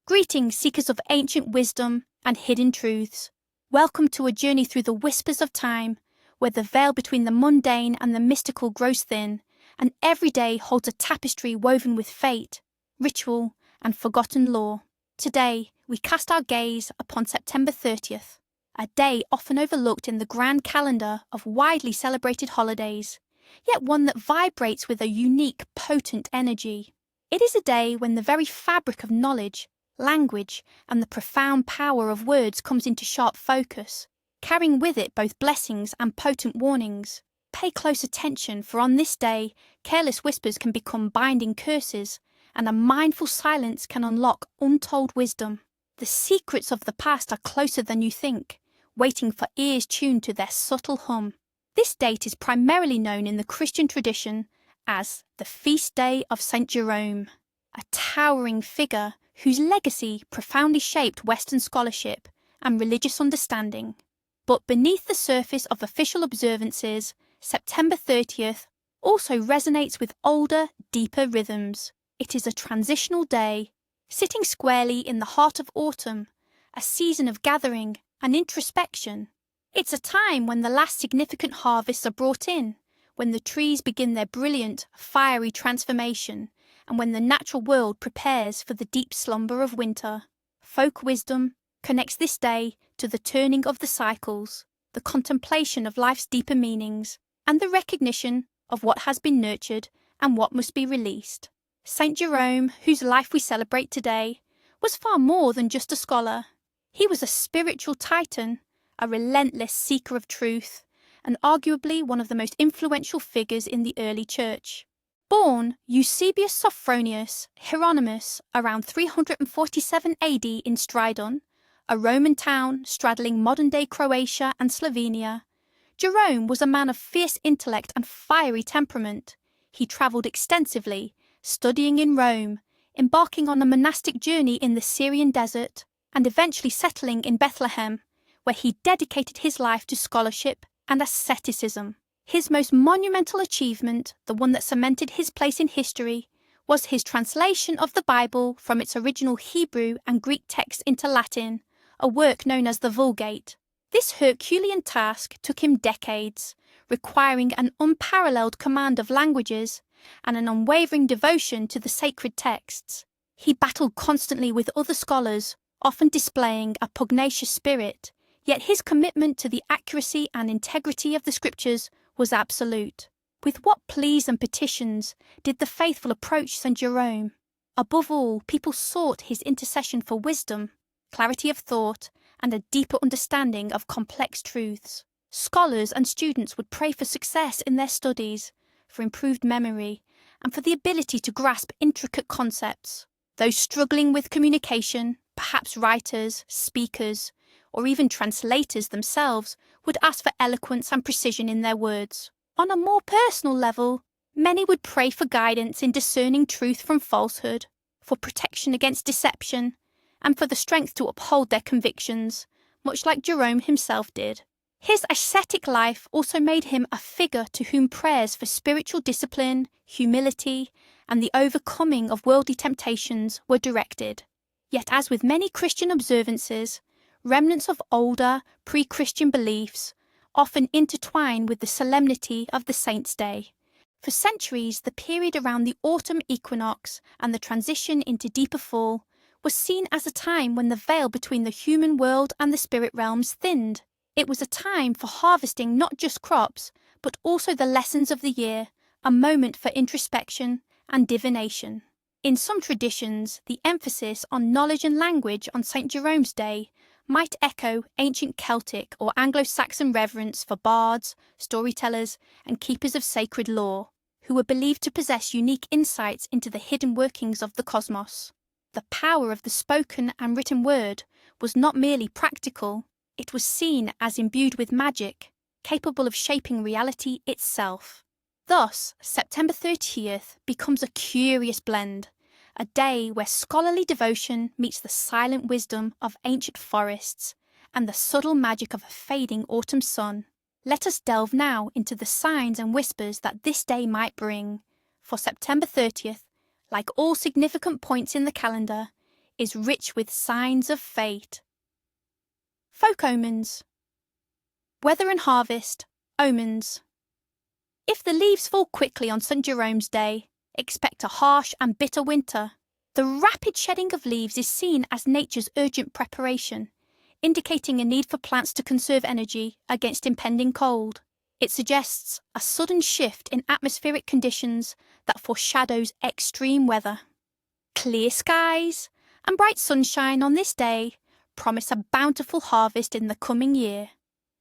Greetings, seekers of ancient wisdom and hidden truths. Welcome to a journey through the whispers of time, where the veil between the mundane and the mystical grows thin, and every day holds a tapestry woven with fate, ritual, and forgotten lore. Today, we cast our gaze upon September 30th, a day often overlooked in the grand calendar of widely celebrated holidays, yet one that vibrates with a unique, potent energy. It is a day when the very fabric of knowledge, language, and the profound power of words comes into sharp focus, carrying with it both blessings and potent warnings. Pay close attention, for on this day, careless whispers can become binding curses, and a mindful silence can unlock untold wisdom. The secrets of the past are closer than you think, waiting for ears tuned to their subtle hum. This date is primarily known in the Christian tradition as the Feast Day of Saint Jerome, a towering figure whose legacy profoundly shaped Western scholarship and religious understanding. But beneath the surface of official observances, September 30th also resonates with older, deeper rhythms. It is a transitional day, sitting squarely in the heart of autumn, a season of gathering and introspection. It's a time when the last significant harvests are brought in, when the trees begin their brilliant, fiery transformation, and when the natural world prepares for the deep slumber of winter. Folk wisdom connects this day to the turning of the cycles, the contemplation of life's deeper meanings, and the recognition of what has been nurtured and what must be released. Saint Jerome, whose life we celebrate today, was far more than just a scholar. He was a spiritual titan, a relentless seeker of truth, and arguably one of the most influential figures in the early church. Born Eusebius Sophronius Hieronymus around 347 AD in Stridon, a Roman town straddling modern-day Croatia and Slovenia, Jerome was a man of fierce intellect and fiery temperament. He travelled extensively, studying in Rome, embarking on a monastic journey in the Syrian desert, and eventually settling in Bethlehem, where he dedicated his life to scholarship and asceticism. His most monumental achievement, the one that cemented his place in history, was his translation of the Bible from its original Hebrew and Greek texts into Latin, a work known as the Vulgate. This Herculean task took him decades, requiring an unparalleled command of languages and an unwavering devotion to the sacred texts. He battled constantly with other scholars, often displaying a pugnacious spirit, yet his commitment to the accuracy and integrity of the scriptures was absolute. With what pleas and petitions did the faithful approach Saint Jerome? Above all, people sought his intercession for wisdom, clarity of thought, and a deeper understanding of complex truths. Scholars and students would pray for success in their studies, for improved memory, and for the ability to grasp intricate concepts. Those struggling with communication, perhaps writers, speakers, or even translators themselves, would ask for eloquence and precision in their words. On a more personal level, many would pray for guidance in discerning truth from falsehood, for protection against deception, and for the strength to uphold their convictions, much like Jerome himself did. His ascetic life also made him a figure to whom prayers for spiritual discipline, humility, and the overcoming of worldly temptations were directed. Yet, as with many Christian observances, remnants of older, pre-Christian beliefs often intertwine with the solemnity of the saint's day. For centuries, the period around the autumn equinox and the transition into deeper fall was seen as a time when the veil between the human world and the spirit realms thinned. It was a time for harvesting not just crops, but also the lessons of the year, a moment for introspection and divination. In some traditions, the emphasis on knowledge and language on Saint Jerome's day might echo ancient Celtic or Anglo-Saxon reverence for bards, storytellers, and keepers of sacred lore, who were believed to possess unique insights into the hidden workings of the cosmos. The power of the spoken and written word was not merely practical, it was seen as imbued with magic, capable of shaping reality itself. Thus, September 30th becomes a curious blend, a day where scholarly devotion meets the silent wisdom of ancient forests and the subtle magic of a fading autumn sun. Let us delve now into the signs and whispers that this day might bring, for September 30th, like all significant points in the calendar, is rich with signs of fate. Folk omens. Weather and harvest, omens. If the leaves fall quickly on Saint Jerome's day, expect a harsh and bitter winter. The rapid shedding of leaves is seen as nature's urgent preparation, indicating a need for plants to conserve energy against impending cold. It suggests a sudden shift in atmospheric conditions that foreshadows extreme weather. Clear skies and bright sunshine on this day promise a bountiful harvest in the coming year.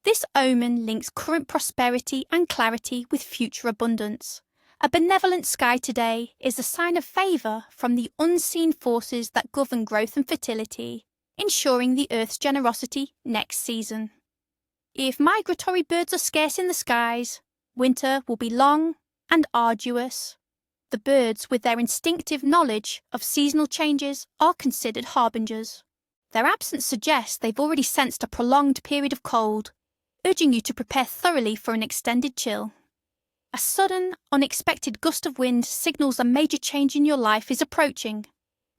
This omen links current prosperity and clarity with future abundance. A benevolent sky today is a sign of favour from the unseen forces that govern growth and fertility, ensuring the Earth's generosity next season. If migratory birds are scarce in the skies, winter will be long and arduous. The birds, with their instinctive knowledge of seasonal changes, are considered harbingers. Their absence suggests they've already sensed a prolonged period of cold, urging you to prepare thoroughly for an extended chill. A sudden, unexpected gust of wind signals a major change in your life is approaching.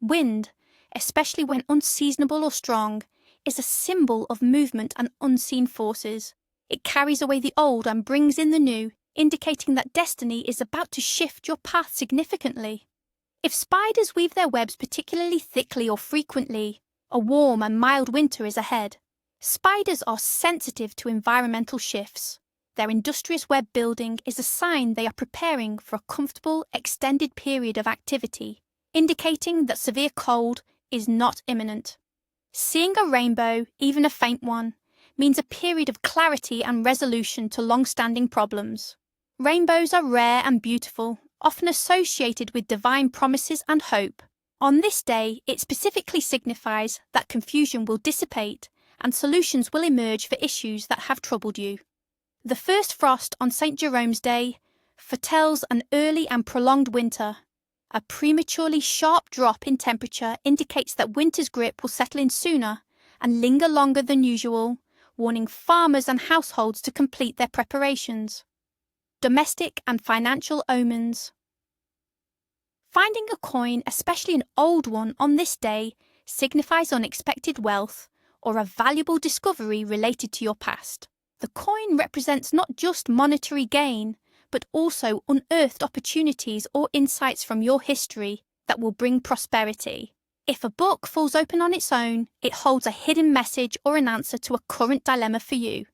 Wind, especially when unseasonable or strong, is a symbol of movement and unseen forces. It carries away the old and brings in the new, indicating that destiny is about to shift your path significantly. If spiders weave their webs particularly thickly or frequently, a warm and mild winter is ahead. Spiders are sensitive to environmental shifts. Their industrious web building is a sign they are preparing for a comfortable, extended period of activity, indicating that severe cold is not imminent. Seeing a rainbow, even a faint one, means a period of clarity and resolution to long-standing problems. Rainbows are rare and beautiful, often associated with divine promises and hope. On this day, it specifically signifies that confusion will dissipate and solutions will emerge for issues that have troubled you. The first frost on Saint Jerome's Day foretells an early and prolonged winter. A prematurely sharp drop in temperature indicates that winter's grip will settle in sooner and linger longer than usual, warning farmers and households to complete their preparations. Domestic and financial omens. Finding a coin, especially an old one, on this day signifies unexpected wealth or a valuable discovery related to your past. The coin represents not just monetary gain, but also unearthed opportunities or insights from your history that will bring prosperity. If a book falls open on its own, it holds a hidden message or an answer to a current dilemma for you.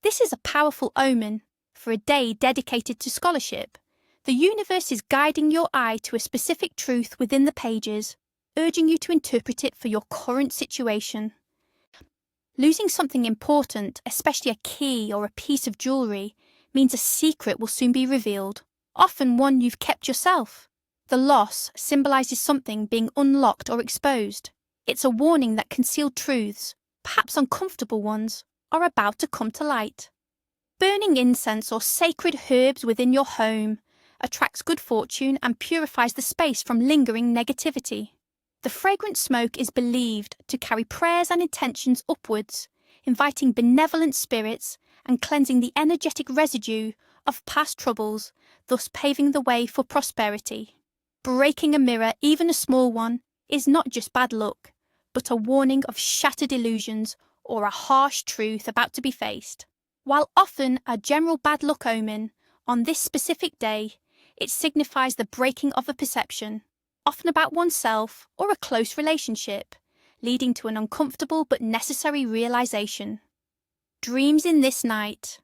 This is a powerful omen for a day dedicated to scholarship. The universe is guiding your eye to a specific truth within the pages, urging you to interpret it for your current situation. Losing something important, especially a key or a piece of jewellery, means a secret will soon be revealed, often one you've kept yourself. The loss symbolises something being unlocked or exposed. It's a warning that concealed truths, perhaps uncomfortable ones, are about to come to light. Burning incense or sacred herbs within your home attracts good fortune and purifies the space from lingering negativity. The fragrant smoke is believed to carry prayers and intentions upwards, inviting benevolent spirits and cleansing the energetic residue of past troubles, thus paving the way for prosperity. Breaking a mirror, even a small one, is not just bad luck, but a warning of shattered illusions or a harsh truth about to be faced. While often a general bad luck omen, on this specific day, it signifies the breaking of a perception, often about oneself or a close relationship, leading to an uncomfortable but necessary realization. Dreams in this night.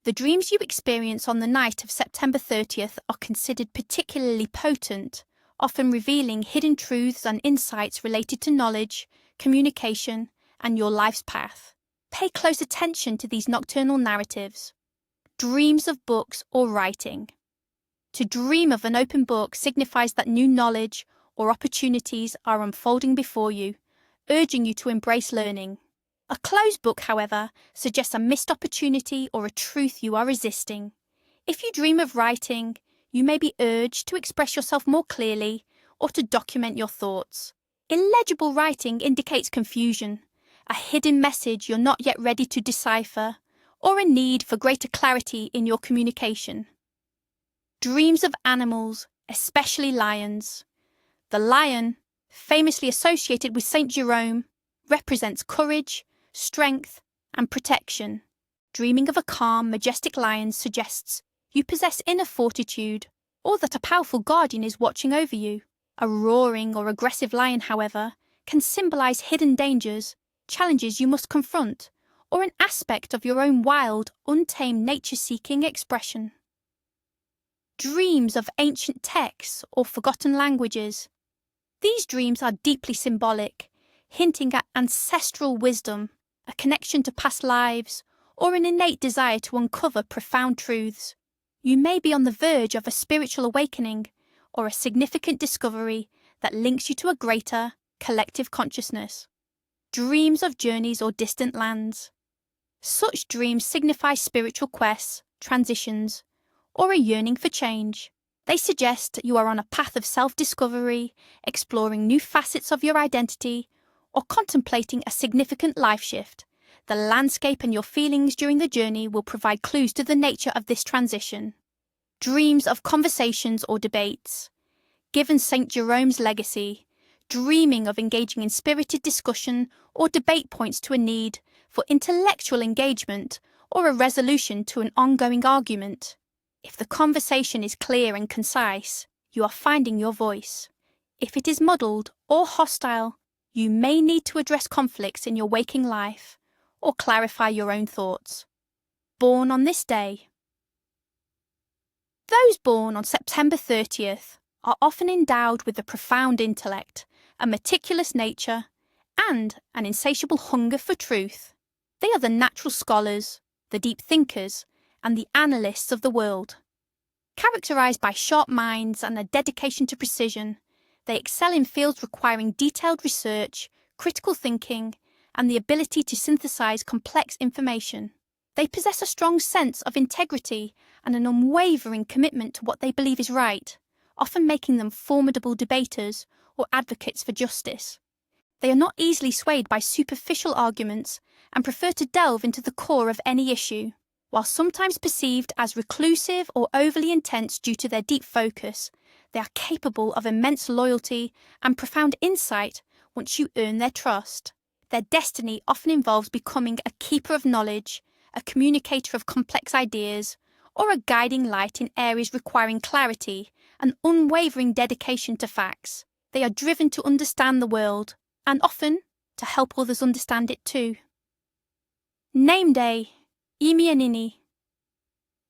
The dreams you experience on the night of September 30th are considered particularly potent, often revealing hidden truths and insights related to knowledge, communication, and your life's path. Pay close attention to these nocturnal narratives. Dreams of books or writing. To dream of an open book signifies that new knowledge or opportunities are unfolding before you, urging you to embrace learning. A closed book, however, suggests a missed opportunity or a truth you are resisting. If you dream of writing, you may be urged to express yourself more clearly or to document your thoughts. Illegible writing indicates confusion, a hidden message you're not yet ready to decipher, or a need for greater clarity in your communication. Dreams of animals, especially lions. The lion, famously associated with Saint Jerome, represents courage, strength, and protection. Dreaming of a calm, majestic lion suggests you possess inner fortitude, or that a powerful guardian is watching over you. A roaring or aggressive lion, however, can symbolize hidden dangers, challenges you must confront, or an aspect of your own wild, untamed nature-seeking expression. Dreams of ancient texts or forgotten languages. These dreams are deeply symbolic, hinting at ancestral wisdom, a connection to past lives, or an innate desire to uncover profound truths. You may be on the verge of a spiritual awakening or a significant discovery that links you to a greater, collective consciousness. Dreams of journeys or distant lands. Such dreams signify spiritual quests, transitions, or a yearning for change. They suggest you are on a path of self-discovery, exploring new facets of your identity, or contemplating a significant life shift. The landscape and your feelings during the journey will provide clues to the nature of this transition. Dreams of conversations or debates. Given Saint Jerome's legacy, dreaming of engaging in spirited discussion or debate points to a need for intellectual engagement or a resolution to an ongoing argument. If the conversation is clear and concise, you are finding your voice. If it is muddled or hostile, you may need to address conflicts in your waking life or clarify your own thoughts. Born on this day. Those born on September 30th are often endowed with a profound intellect, a meticulous nature, and an insatiable hunger for truth. They are the natural scholars, the deep thinkers, and the analysts of the world. Characterized by sharp minds and a dedication to precision, they excel in fields requiring detailed research, critical thinking, and the ability to synthesize complex information. They possess a strong sense of integrity and an unwavering commitment to what they believe is right, often making them formidable debaters or advocates for justice. They are not easily swayed by superficial arguments and prefer to delve into the core of any issue. While sometimes perceived as reclusive or overly intense due to their deep focus, they are capable of immense loyalty and profound insight once you earn their trust. Their destiny often involves becoming a keeper of knowledge, a communicator of complex ideas, or a guiding light in areas requiring clarity and unwavering dedication to facts. They are driven to understand the world, and often to help others understand it too. Name Day, Imianini.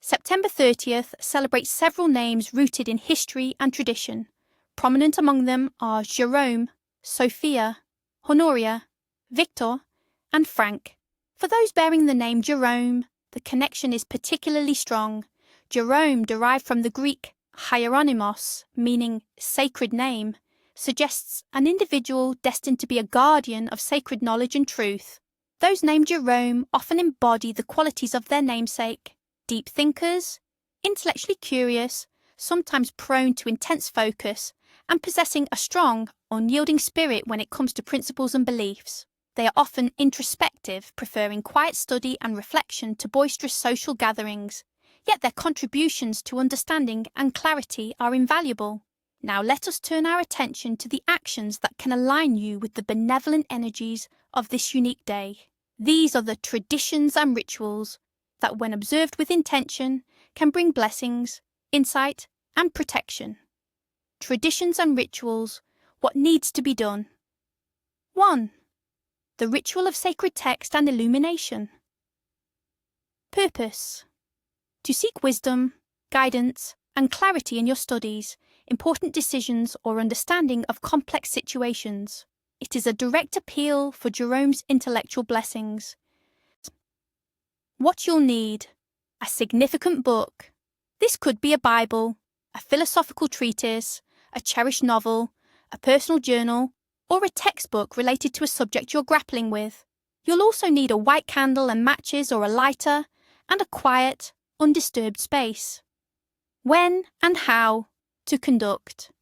September 30th celebrates several names rooted in history and tradition. Prominent among them are Jerome, Sophia, Honoria, Victor, and Frank. For those bearing the name Jerome, the connection is particularly strong. Jerome, derived from the Greek hieronymos, meaning sacred name, suggests an individual destined to be a guardian of sacred knowledge and truth. Those named Jerome often embody the qualities of their namesake: deep thinkers, intellectually curious, sometimes prone to intense focus, and possessing a strong, unyielding spirit when it comes to principles and beliefs. They are often introspective, preferring quiet study and reflection to boisterous social gatherings, yet their contributions to understanding and clarity are invaluable. Now let us turn our attention to the actions that can align you with the benevolent energies of this unique day. These are the traditions and rituals that, when observed with intention, can bring blessings, insight, and protection. Traditions and rituals, what needs to be done. 1. The ritual of sacred text and illumination. Purpose: to seek wisdom, guidance, and clarity in your studies, important decisions, or understanding of complex situations. It is a direct appeal for Jerome's intellectual blessings. What you'll need: a significant book. This could be a Bible, a philosophical treatise, a cherished novel, a personal journal, or a textbook related to a subject you're grappling with. You'll also need a white candle and matches or a lighter, and a quiet, undisturbed space. When and how to conduct.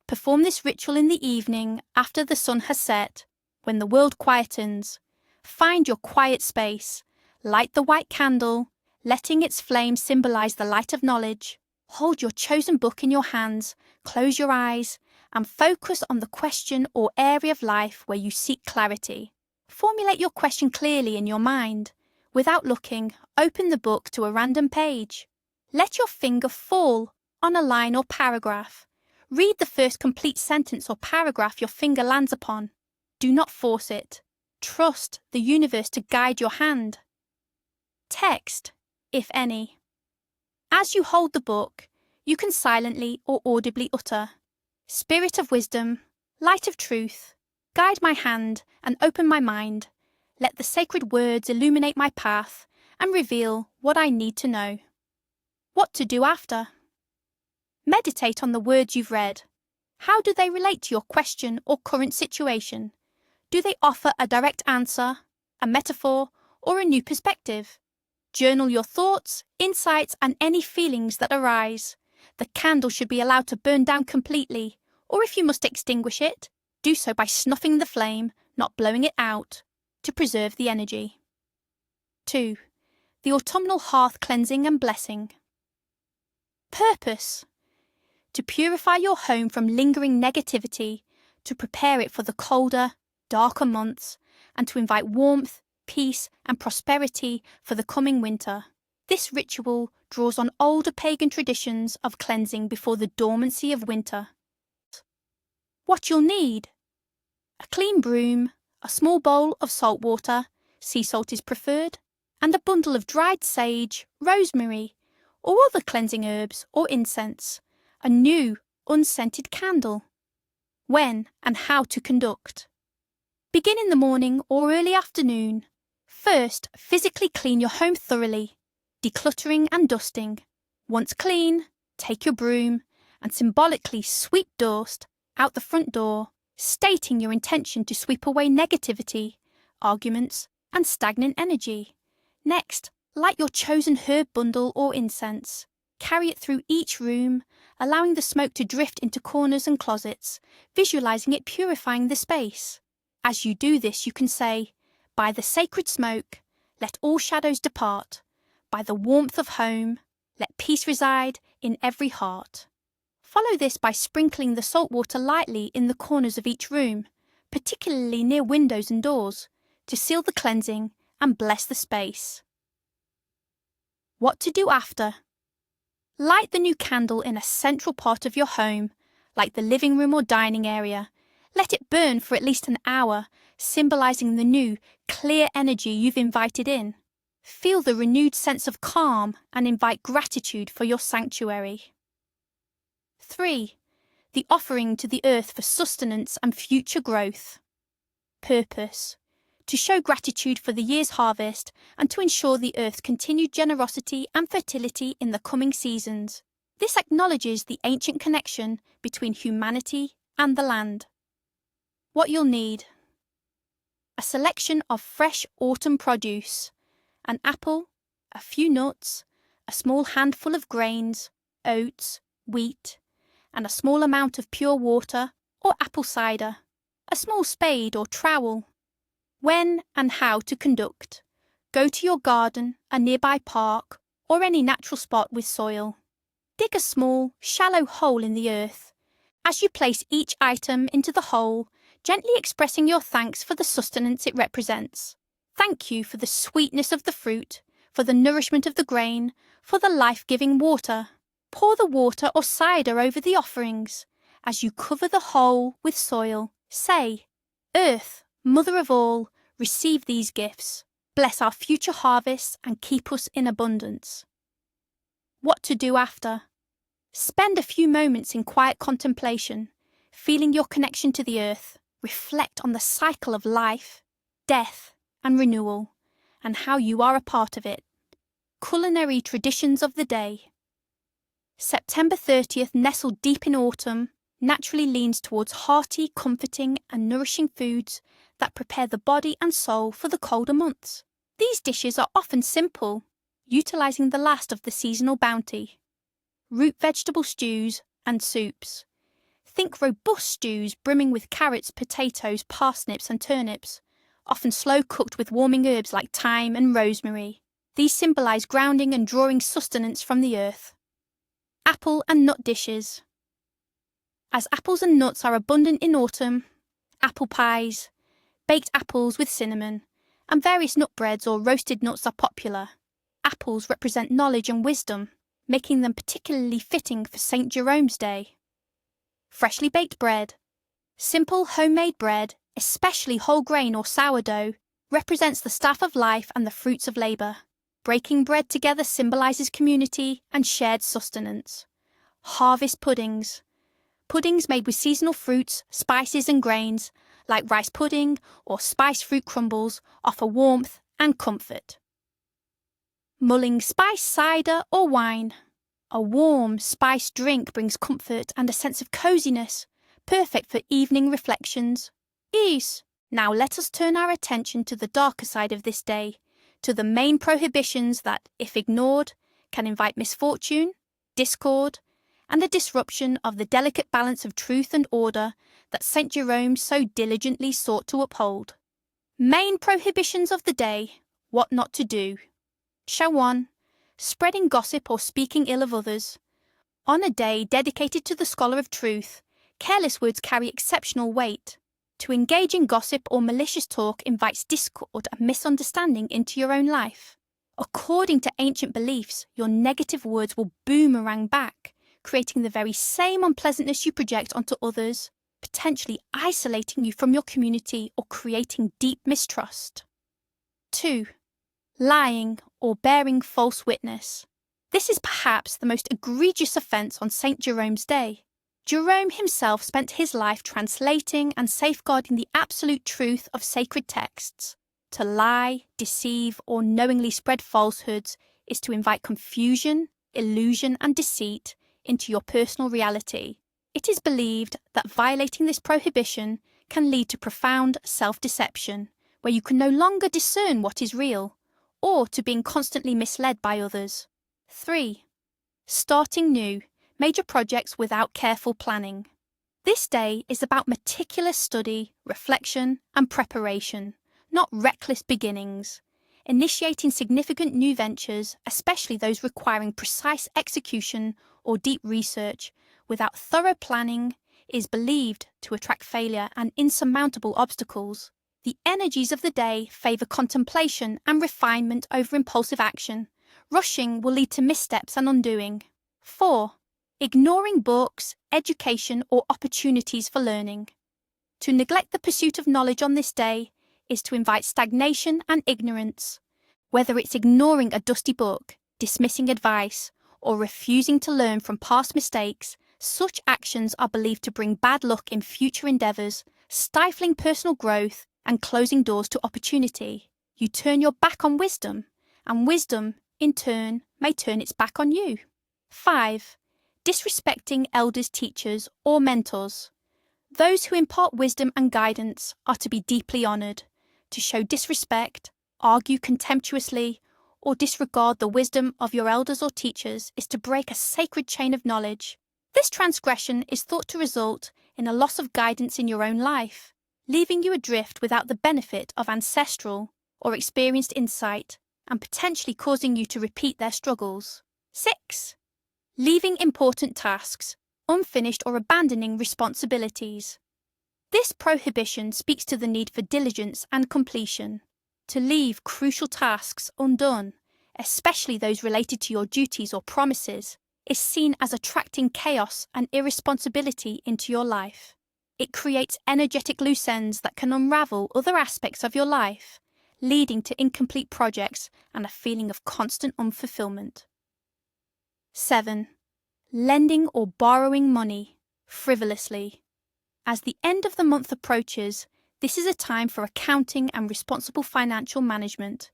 Perform this ritual in the evening after the sun has set, when the world quietens. Find your quiet space, light the white candle, letting its flame symbolize the light of knowledge. Hold your chosen book in your hands, close your eyes, and focus on the question or area of life where you seek clarity. Formulate your question clearly in your mind. Without looking, open the book to a random page. Let your finger fall on a line or paragraph. Read the first complete sentence or paragraph your finger lands upon. Do not force it. Trust the universe to guide your hand. Text, if any. As you hold the book, you can silently or audibly utter, "Spirit of wisdom, light of truth, guide my hand and open my mind. Let the sacred words illuminate my path and reveal what I need to know." What to do after? Meditate on the words you've read. How do they relate to your question or current situation? Do they offer a direct answer, a metaphor, or a new perspective? Journal your thoughts, insights, and any feelings that arise. The candle should be allowed to burn down completely, or if you must extinguish it, do so by snuffing the flame, not blowing it out, to preserve the energy. 2. The autumnal hearth cleansing and blessing. Purpose: to purify your home from lingering negativity, to prepare it for the colder, darker months, and to invite warmth, peace, and prosperity for the coming winter. This ritual draws on older pagan traditions of cleansing before the dormancy of winter. What you'll need: a clean broom, a small bowl of salt water, sea salt is preferred, and a bundle of dried sage, rosemary, or other cleansing herbs or incense, a new, unscented candle. When and how to conduct. Begin in the morning or early afternoon. First, physically clean your home thoroughly, decluttering and dusting. Once clean, take your broom and symbolically sweep dust out the front door, stating your intention to sweep away negativity, arguments, and stagnant energy. Next, light your chosen herb bundle or incense. Carry it through each room, allowing the smoke to drift into corners and closets, visualizing it purifying the space. As you do this, you can say, "By the sacred smoke, let all shadows depart. By the warmth of home, let peace reside in every heart." Follow this by sprinkling the salt water lightly in the corners of each room, particularly near windows and doors, to seal the cleansing and bless the space. What to do after? Light the new candle in a central part of your home, like the living room or dining area. Let it burn for at least an hour, symbolizing the new, clear energy you've invited in. Feel the renewed sense of calm and invite gratitude for your sanctuary. 3. The offering to the earth for sustenance and future growth. Purpose: to show gratitude for the year's harvest and to ensure the earth's continued generosity and fertility in the coming seasons. This acknowledges the ancient connection between humanity and the land. What you'll need: a selection of fresh autumn produce, an apple, a few nuts, a small handful of grains, oats, wheat, and a small amount of pure water or apple cider, a small spade or trowel. When and how to conduct. Go to your garden, a nearby park, or any natural spot with soil. Dig a small, shallow hole in the earth. As you place each item into the hole, gently expressing your thanks for the sustenance it represents. Thank you for the sweetness of the fruit, for the nourishment of the grain, for the life-giving water. Pour the water or cider over the offerings. As you cover the hole with soil, say, "Earth, Mother of all, receive these gifts. Bless our future harvests and keep us in abundance." What to do after? Spend a few moments in quiet contemplation, feeling your connection to the earth. Reflect on the cycle of life, death, and renewal, and how you are a part of it. Culinary traditions of the day. September 30th, nestled deep in autumn, naturally leans towards hearty, comforting, and nourishing foods that prepare the body and soul for the colder months. These dishes are often simple, utilising the last of the seasonal bounty. Root vegetable stews and soups. Think robust stews brimming with carrots, potatoes, parsnips, and turnips, often slow cooked with warming herbs like thyme and rosemary. These symbolise grounding and drawing sustenance from the earth. Apple and nut dishes. As apples and nuts are abundant in autumn, apple pies, baked apples with cinnamon, and various nut breads or roasted nuts are popular. Apples represent knowledge and wisdom, making them particularly fitting for Saint Jerome's day. Freshly baked bread. Simple homemade bread, especially whole grain or sourdough, represents the staff of life and the fruits of labour. Breaking bread together symbolises community and shared sustenance. Harvest puddings. Puddings made with seasonal fruits, spices and grains, like rice pudding or spiced fruit crumbles, offer warmth and comfort. Mulling spiced cider or wine. A warm, spiced drink brings comfort and a sense of coziness, perfect for evening reflections. Ease. Now let us turn our attention to the darker side of this day, to the main prohibitions that, if ignored, can invite misfortune, discord, and the disruption of the delicate balance of truth and order that Saint Jerome so diligently sought to uphold. Main prohibitions of the day: what not to do. Show 1. Spreading gossip or speaking ill of others. On a day dedicated to the scholar of truth, careless words carry exceptional weight. To engage in gossip or malicious talk invites discord and misunderstanding into your own life. According to ancient beliefs, your negative words will boomerang back, creating the very same unpleasantness you project onto others, potentially isolating you from your community or creating deep mistrust. 2. Lying or bearing false witness. This is perhaps the most egregious offence on Saint Jerome's day. Jerome himself spent his life translating and safeguarding the absolute truth of sacred texts. To lie, deceive, or knowingly spread falsehoods is to invite confusion, illusion, and deceit into your personal reality. It is believed that violating this prohibition can lead to profound self-deception, where you can no longer discern what is real, or to being constantly misled by others. 3. Starting new, major projects without careful planning. This day is about meticulous study, reflection, and preparation, not reckless beginnings. Initiating significant new ventures, especially those requiring precise execution or deep research, without thorough planning, is believed to attract failure and insurmountable obstacles. The energies of the day favour contemplation and refinement over impulsive action. Rushing will lead to missteps and undoing. 4. Ignoring books, education, or opportunities for learning. To neglect the pursuit of knowledge on this day is to invite stagnation and ignorance. Whether it's ignoring a dusty book, dismissing advice, or refusing to learn from past mistakes, such actions are believed to bring bad luck in future endeavours, stifling personal growth and closing doors to opportunity. You turn your back on wisdom, and wisdom, in turn, may turn its back on you. 5. Disrespecting elders, teachers, or mentors. Those who impart wisdom and guidance are to be deeply honoured. To show disrespect, argue contemptuously, or disregard the wisdom of your elders or teachers is to break a sacred chain of knowledge. This transgression is thought to result in a loss of guidance in your own life, leaving you adrift without the benefit of ancestral or experienced insight, and potentially causing you to repeat their struggles. 6. Leaving important tasks, unfinished or abandoning responsibilities. This prohibition speaks to the need for diligence and completion. To leave crucial tasks undone, especially those related to your duties or promises, is seen as attracting chaos and irresponsibility into your life. It creates energetic loose ends that can unravel other aspects of your life, leading to incomplete projects and a feeling of constant unfulfillment. 7. Lending or borrowing money, frivolously. As the end of the month approaches, this is a time for accounting and responsible financial management.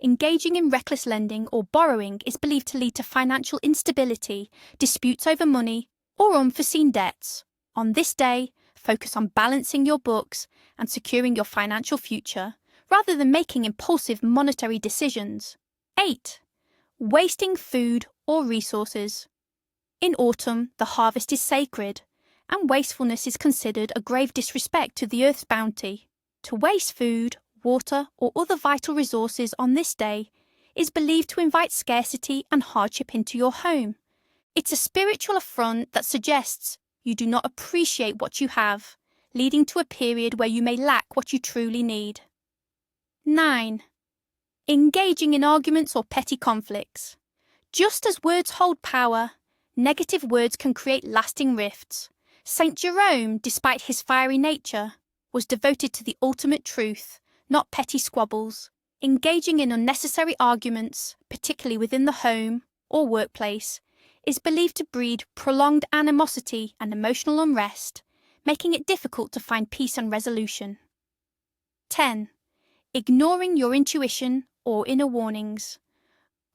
Engaging in reckless lending or borrowing is believed to lead to financial instability, disputes over money, or unforeseen debts. On this day, focus on balancing your books and securing your financial future, rather than making impulsive monetary decisions. 8. Wasting food or resources. In autumn, the harvest is sacred, and wastefulness is considered a grave disrespect to the earth's bounty. To waste food, water, or other vital resources on this day is believed to invite scarcity and hardship into your home. It's a spiritual affront that suggests You do not appreciate what you have, leading to a period where you may lack what you truly need. 9. Engaging in arguments or petty conflicts. Just as words hold power, negative words can create lasting rifts. Saint Jerome, despite his fiery nature, was devoted to the ultimate truth, not petty squabbles. Engaging in unnecessary arguments, particularly within the home or workplace, is believed to breed prolonged animosity and emotional unrest, making it difficult to find peace and resolution. 10. Ignoring your intuition or inner warnings.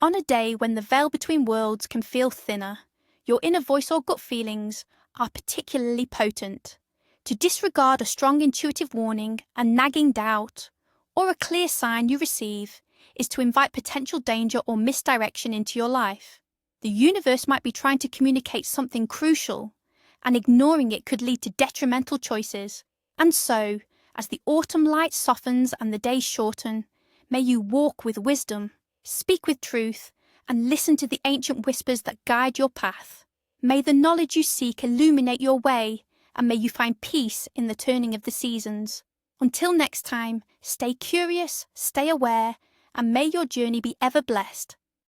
On a day when the veil between worlds can feel thinner, your inner voice or gut feelings are particularly potent. To disregard a strong intuitive warning, a nagging doubt, or a clear sign you receive is to invite potential danger or misdirection into your life. The universe might be trying to communicate something crucial, and ignoring it could lead to detrimental choices. And so, as the autumn light softens and the days shorten, may you walk with wisdom, speak with truth, and listen to the ancient whispers that guide your path. May the knowledge you seek illuminate your way, and may you find peace in the turning of the seasons. Until next time, stay curious, stay aware, and may your journey be ever blessed.